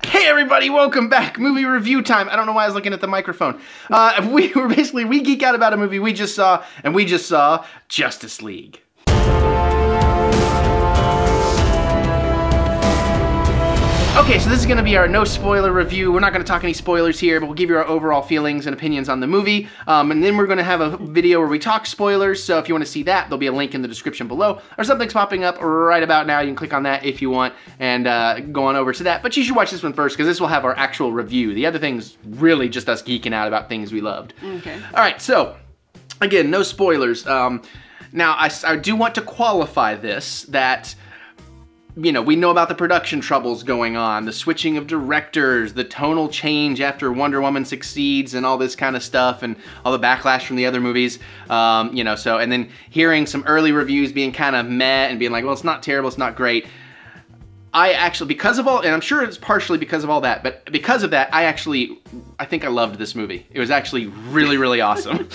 Hey everybody, welcome back. Movie review time. I don't know why I was looking at the microphone. We geek out about a movie we just saw, and we just saw Justice League. Okay, so this is going to be our no spoiler review. We're not going to talk any spoilers here, but we'll give you our overall feelings and opinions on the movie. And then we're going to have a video where we talk spoilers, so if you want to see that, there'll be a link in the description below, or something's popping up right about now. You can click on that if you want, and go on over to that. But you should watch this one first, because this will have our actual review. The other thing's really just us geeking out about things we loved. Okay. All right, so, again, no spoilers. Now, I do want to qualify this, that you know, we know about the production troubles going on, the switching of directors, the tonal change after Wonder Woman succeeds and all this kind of stuff, and all the backlash from the other movies, you know, so, and then hearing some early reviews being kind of meh and being like, well, it's not terrible, it's not great. I actually, because of all, and I'm sure it's partially because of all that, but because of that, I think I loved this movie. It was actually really, really awesome.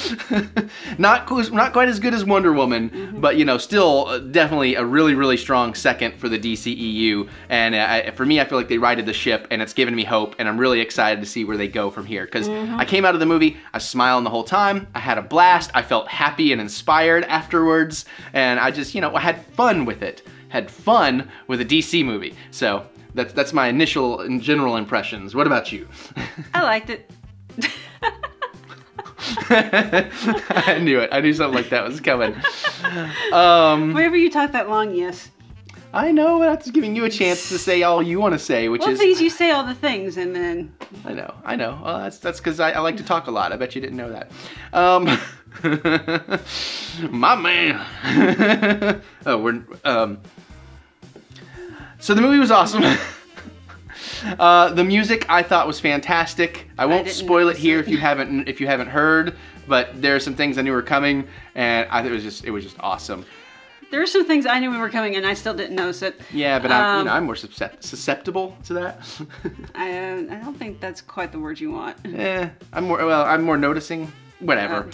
Not quite as good as Wonder Woman, but you know, still definitely a really, really strong second for the DCEU. And for me, I feel like they righted the ship, and it's given me hope, and I'm really excited to see where they go from here. Because I came out of the movie, I was smiling the whole time, I had a blast, I felt happy and inspired afterwards, and I just, you know, I had fun with it. Had fun with a DC movie. So that's my initial and general impressions. What about you? I liked it. I knew it. I knew something like that was coming. Whenever you talk that long, yes. I know, but I'm just giving you a chance to say all you want to say, which is... Well, you say all the things, and then... I know. Well, that's because I like to talk a lot. I bet you didn't know that. My man. So the movie was awesome. The music I thought was fantastic. I won't spoil it here if you haven't heard, but there are some things I knew were coming, and it was just awesome. There are some things I knew were coming, and I still didn't notice it. Yeah, but I'm more susceptible to that. I don't think that's quite the word you want. Yeah, I'm more noticing. Whatever.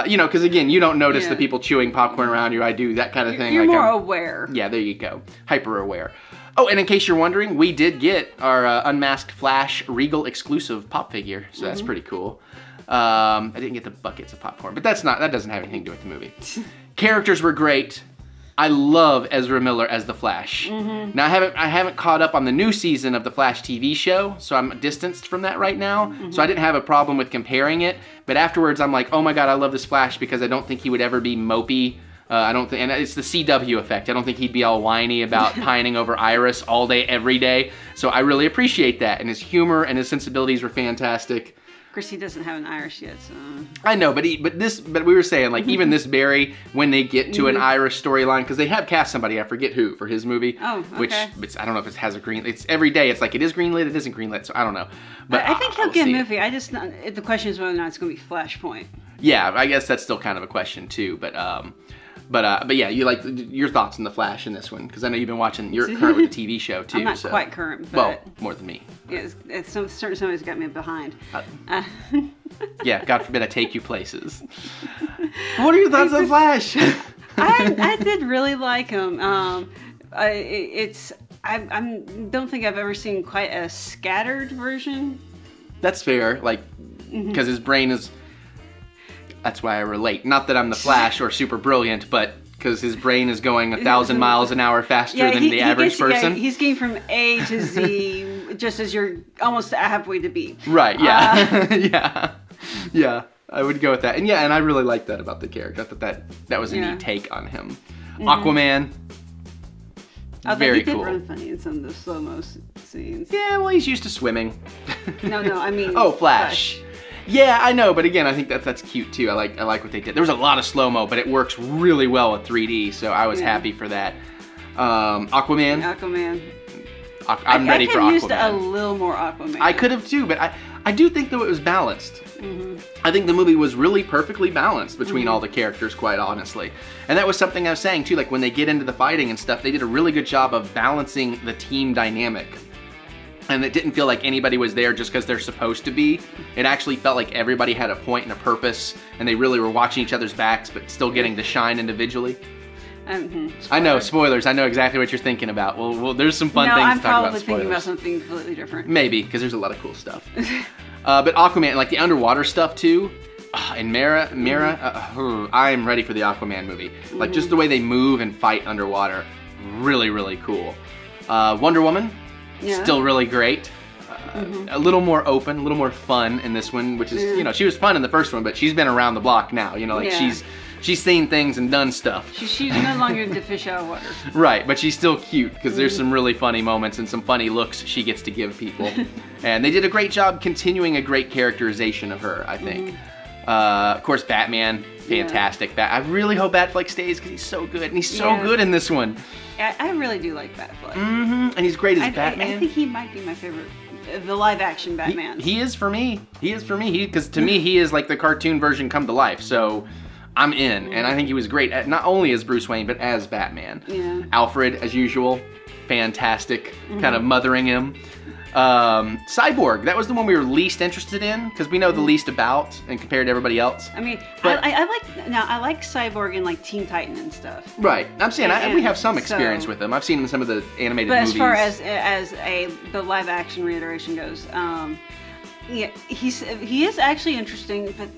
You know, because again, you don't notice the people chewing popcorn around you. I do, that kind of thing. You're more aware. Yeah, there you go. Hyper aware. Oh, and in case you're wondering, we did get our Unmasked Flash Regal exclusive pop figure, so that's pretty cool. I didn't get the buckets of popcorn, but that doesn't have anything to do with the movie. Characters were great. I love Ezra Miller as the Flash. Now I haven't caught up on the new season of the Flash TV show, so I'm distanced from that right now. So I didn't have a problem with comparing it, but afterwards I'm like, oh my god, I love this Flash because I don't think he would ever be mopey. I don't think, and it's the CW effect. I don't think he'd be all whiny about pining over Iris all day, every day. So I really appreciate that, and his humor and his sensibilities were fantastic. Of course, he doesn't have an Iris yet, so... I know, but we were saying, like, even this Barry, when they get to an Iris storyline, because they have cast somebody, I forget who, for his movie. Oh, okay. Which, I don't know if it has a green... It's every day, it's like, it is greenlit, it isn't greenlit, so I don't know. But I think he'll get a movie. The question is whether or not it's going to be Flashpoint. Yeah, I guess that's still kind of a question, too, but yeah, you like your thoughts on the Flash in this one, because I know you've been watching. You're current with the TV show too. I'm not quite current, but well, more than me. Yeah, certain somebody's got me behind. Yeah, God forbid I take you places. What are your thoughts on Flash? I did really like him. I don't think I've ever seen quite a scattered version. That's fair, like because his brain is. That's why I relate. Not that I'm the Flash or super brilliant, but because his brain is going 1,000 miles an hour faster than the average person. Yeah, he's getting from A to Z just as you're almost halfway to B. Right, yeah. Yeah, I would go with that. And yeah, and I really like that about the character. I thought that was a neat take on him. Aquaman, very cool. He did run funny in some of the slow-mo scenes. Yeah, well, he's used to swimming. No, I mean... Oh, Flash. Yeah, I know, but again, I think that's cute too. I like what they did. There was a lot of slow-mo, but it works really well with 3D, so I was happy for that. Aquaman. I'm ready for Aquaman. I could have used a little more Aquaman. I could have too, but I do think though it was balanced. I think the movie was really perfectly balanced between all the characters, quite honestly. And that was something I was saying too, like when they get into the fighting and stuff, they did a really good job of balancing the team dynamic. And it didn't feel like anybody was there just because they're supposed to be. It actually felt like everybody had a point and a purpose, and they really were watching each other's backs, but still getting to shine individually. I know, spoilers. I know exactly what you're thinking about. Well, there's some fun things to talk about. I'm probably thinking about something completely different. Maybe, because there's a lot of cool stuff. But Aquaman, like the underwater stuff too, and Mera, I'm ready for the Aquaman movie. Like just the way they move and fight underwater, really, really cool. Wonder Woman, still really great. A little more open, a little more fun in this one, which is, you know, she was fun in the first one, but she's been around the block now, you know, like she's seen things and done stuff. She's no longer the fish out of water. Right, but she's still cute because there's some really funny moments and some funny looks she gets to give people. And they did a great job continuing a great characterization of her, I think. Of course, Batman, fantastic. I really hope Affleck stays because he's so good, and he's so good in this one. I really do like Affleck. And he's great as Batman. I think he might be my favorite. The live-action Batman. He is for me. He is for me. Because to me, he is like the cartoon version come to life. So I'm in. And I think he was great, at, not only as Bruce Wayne, but as Batman. Yeah. Alfred, as usual, fantastic. Kind of mothering him. Cyborg, that was the one we were least interested in because we know the least about and compared to everybody else. I mean, but I like Cyborg in like Teen Titan and stuff. Right, I'm saying we have some experience with him. I've seen him in some of the animated movies. But as far as the live action reiteration goes, yeah, he is actually interesting, but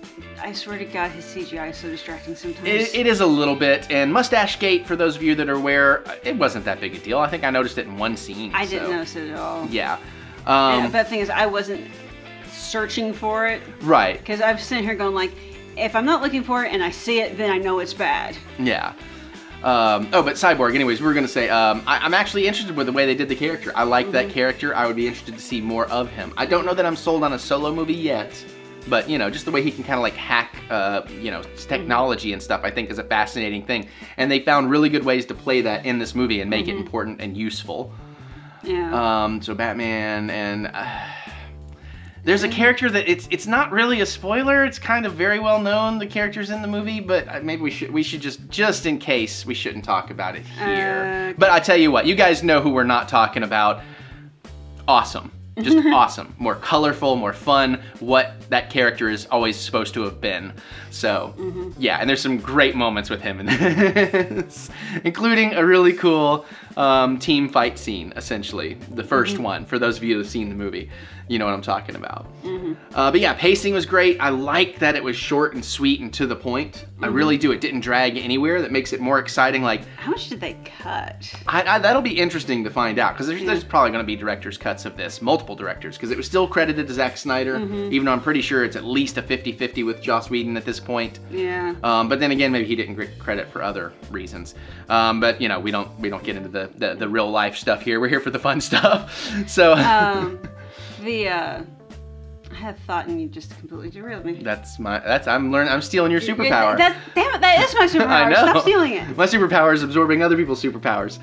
I swear to God, his CGI is so distracting sometimes. It is a little bit, and Mustache Gate, for those of you that are aware, it wasn't that big a deal. I think I noticed it in one scene. I didn't notice it at all. Yeah. But the thing is, I wasn't searching for it. Right. Because I'm sitting here going like, if I'm not looking for it and I see it, then I know it's bad. Yeah. But Cyborg, anyways, we were going to say, I'm actually interested with the way they did the character. I like that character. I would be interested to see more of him. I don't know that I'm sold on a solo movie yet, but, you know, just the way he can kind of like hack, you know, technology and stuff, I think is a fascinating thing. And they found really good ways to play that in this movie and make it important and useful. Yeah. So Batman and... there's a character that it's not really a spoiler. It's kind of very well known, the characters in the movie, but maybe we should just in case we shouldn't talk about it here. But I tell you what, you guys know who we're not talking about. Awesome. Just awesome. More colorful, more fun, what that character is always supposed to have been. So, yeah, and there's some great moments with him in this, including a really cool team fight scene, essentially. The first one, for those of you that have seen the movie. You know what I'm talking about. But yeah, pacing was great. I like that it was short and sweet and to the point. I really do. It didn't drag anywhere. That makes it more exciting. Like, how much did they cut? That'll be interesting to find out because there's probably going to be director's cuts of this, multiple directors, because it was still credited to Zack Snyder, even though I'm pretty sure it's at least a 50-50 with Joss Whedon at this point. Yeah. But then again, maybe he didn't get credit for other reasons. But you know, we don't get into the real life stuff here. We're here for the fun stuff. So. I had a thought and you just completely derailed me. I'm stealing your superpower. Damn it, that is my superpower. I know. Stop stealing it. My superpower is absorbing other people's superpowers.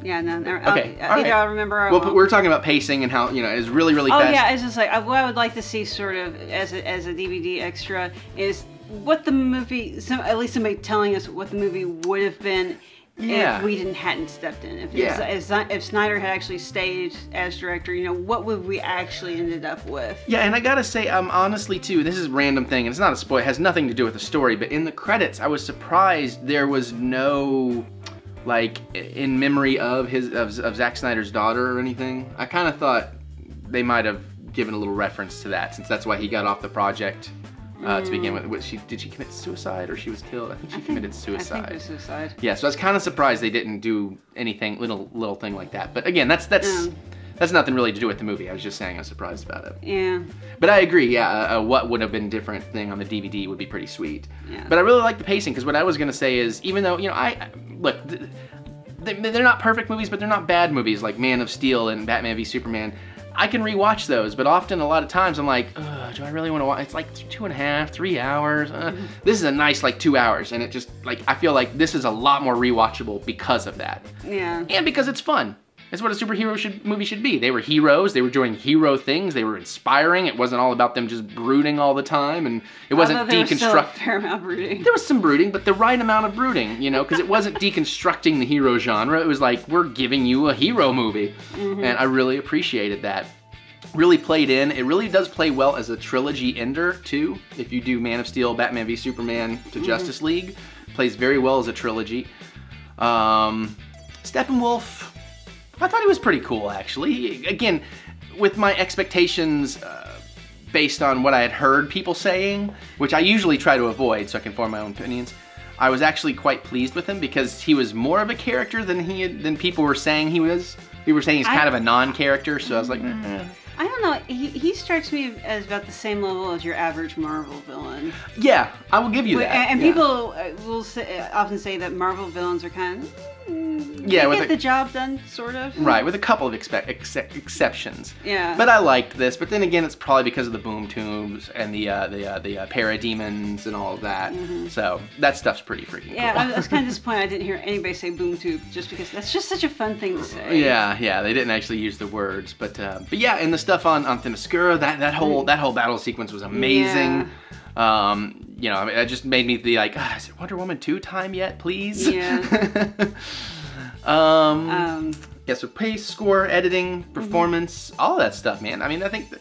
Yeah, no. Okay, I'll remember. Well, we're talking about pacing and how, you know, it's really, really fast. Oh yeah, it's just like what I would like to see sort of as a DVD extra is what the movie, at least somebody telling us what the movie would have been. Yeah. If we hadn't stepped in, if Snyder had actually stayed as director, you know, what would we actually ended up with? Yeah, and I gotta say, honestly too, this is a random thing, and it's not a spoil, it has nothing to do with the story, but in the credits, I was surprised there was no, like, in memory of Zack Snyder's daughter or anything. I kind of thought they might have given a little reference to that, since that's why he got off the project. To begin with, did she commit suicide or she was killed? I think she committed suicide. I think it was suicide. Yeah, so I was kind of surprised they didn't do anything, little thing like that. But again, that's nothing really to do with the movie. I was just saying I was surprised about it. Yeah. But I agree. Yeah, what would have been different thing on the DVD would be pretty sweet. Yeah. But I really like the pacing because what I was gonna say is, even though, you know, look, they're not perfect movies, but they're not bad movies like Man of Steel and Batman v Superman. I can rewatch those, but often, a lot of times, I'm like, do I really want to watch? It's like 2.5, 3 hours. This is a nice, like, 2 hours, and it just, like, I feel like this is a lot more rewatchable because of that. Yeah. And because it's fun. It's what a superhero movie should be. They were heroes. They were doing hero things. They were inspiring. It wasn't all about them just brooding all the time, and it wasn't deconstructing. There was still a fair amount of brooding. There was some brooding, but the right amount of brooding, you know, because it wasn't deconstructing the hero genre. It was like, we're giving you a hero movie, and I really appreciated that. really played in. It really does play well as a trilogy ender too. If you do Man of Steel, Batman v Superman to Justice League, plays very well as a trilogy. Steppenwolf, I thought he was pretty cool actually. Again, with my expectations based on what I had heard people saying, which I usually try to avoid so I can form my own opinions, I was actually quite pleased with him because he was more of a character than people were saying he was. People were saying he's kind of a non-character, so I was like, I don't know. He strikes me as about the same level as your average Marvel villain. Yeah, I will give you that. And people will often say that Marvel villains are kind of they get the job done, sort of. Right, with a couple of exceptions. Yeah. But I liked this. But then again, it's probably because of the boom tubes and the parademons and all of that. So that stuff's pretty freaking cool. Yeah, I was kind of disappointed I didn't hear anybody say boom tube, just because that's just such a fun thing to say. Yeah, they didn't actually use the words, but yeah, and the stuff on Themyscira, that whole battle sequence was amazing. Yeah. You know, I mean, it just made me be like, is it Wonder Woman 2 time yet, please? Yeah. Yeah, so pace, score, editing, performance, all of that stuff, man. I mean, I think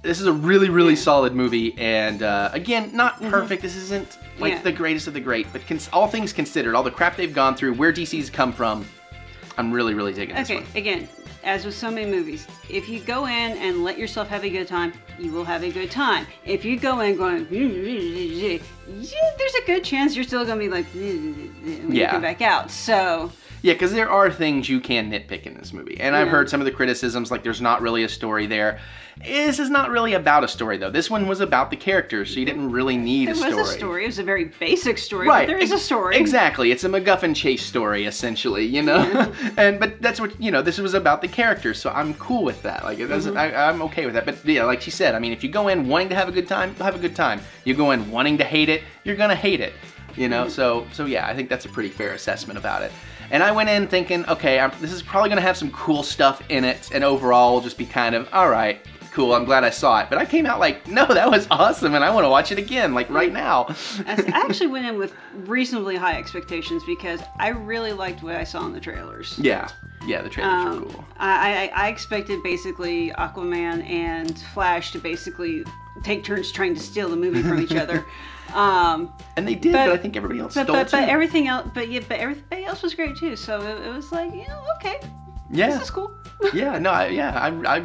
this is a really, really solid movie, and again, not perfect. This isn't like the greatest of the great, but all things considered, all the crap they've gone through, where DC's come from, I'm really, really digging this one. Again, as with so many movies, if you go in and let yourself have a good time, you will have a good time. If you go in going, there's a good chance you're still going to be like, when you come back out. So... Yeah, because there are things you can nitpick in this movie. And I've heard some of the criticisms, like there's not really a story there. This is not really about a story, though. This one was about the characters, so you didn't really need a story. There was a story. It was a very basic story, but there is a story. Exactly. It's a MacGuffin chase story, essentially, you know? But that's what, you know, this was about the characters, so I'm cool with that. Like, it doesn't, I'm okay with that. But yeah, like she said, I mean, if you go in wanting to have a good time, have a good time. You go in wanting to hate it, you're going to hate it. You know? So yeah, I think that's a pretty fair assessment about it. And I went in thinking, okay, this is probably going to have some cool stuff in it, and overall will just be kind of, all right, cool, I'm glad I saw it. But I came out like, no, that was awesome, and I want to watch it again, like right now. I actually went in with reasonably high expectations because I really liked what I saw in the trailers. Yeah, the trailers were cool. I expected basically Aquaman and Flash to basically take turns trying to steal the movie from each other. And they did, but I think everybody else stole too. But everything else, but everybody else was great too. So it was like, you know, okay, this is cool. I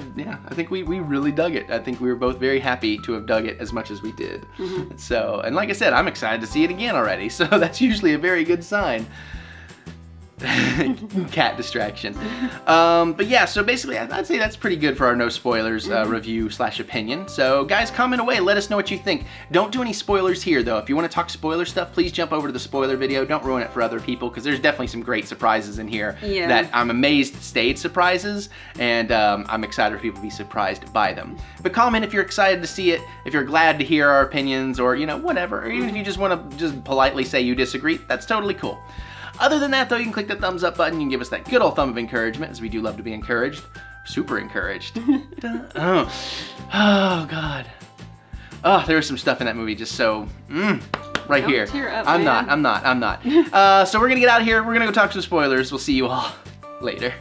think we really dug it. I think we were both very happy to have dug it as much as we did. So, and like I said, I'm excited to see it again already. So that's usually a very good sign. Cat distraction. But yeah, so basically I'd say that's pretty good for our no spoilers review / opinion. So guys, comment away, let us know what you think. Don't do any spoilers here though. If you want to talk spoiler stuff, please jump over to the spoiler video. Don't ruin it for other people, because there's definitely some great surprises in here that I'm amazed stayed surprises, and I'm excited for people to be surprised by them. But comment if you're excited to see it, if you're glad to hear our opinions, or you know, whatever, or even if you just want to just politely say you disagree, that's totally cool. Other than that, though, you can click the thumbs up button. You can give us that good old thumb of encouragement, as we do love to be encouraged. Super encouraged. Oh, God. Oh, there was some stuff in that movie just so, right here. Tear up, I'm not. So we're going to get out of here. We're going to go talk some spoilers. We'll see you all later.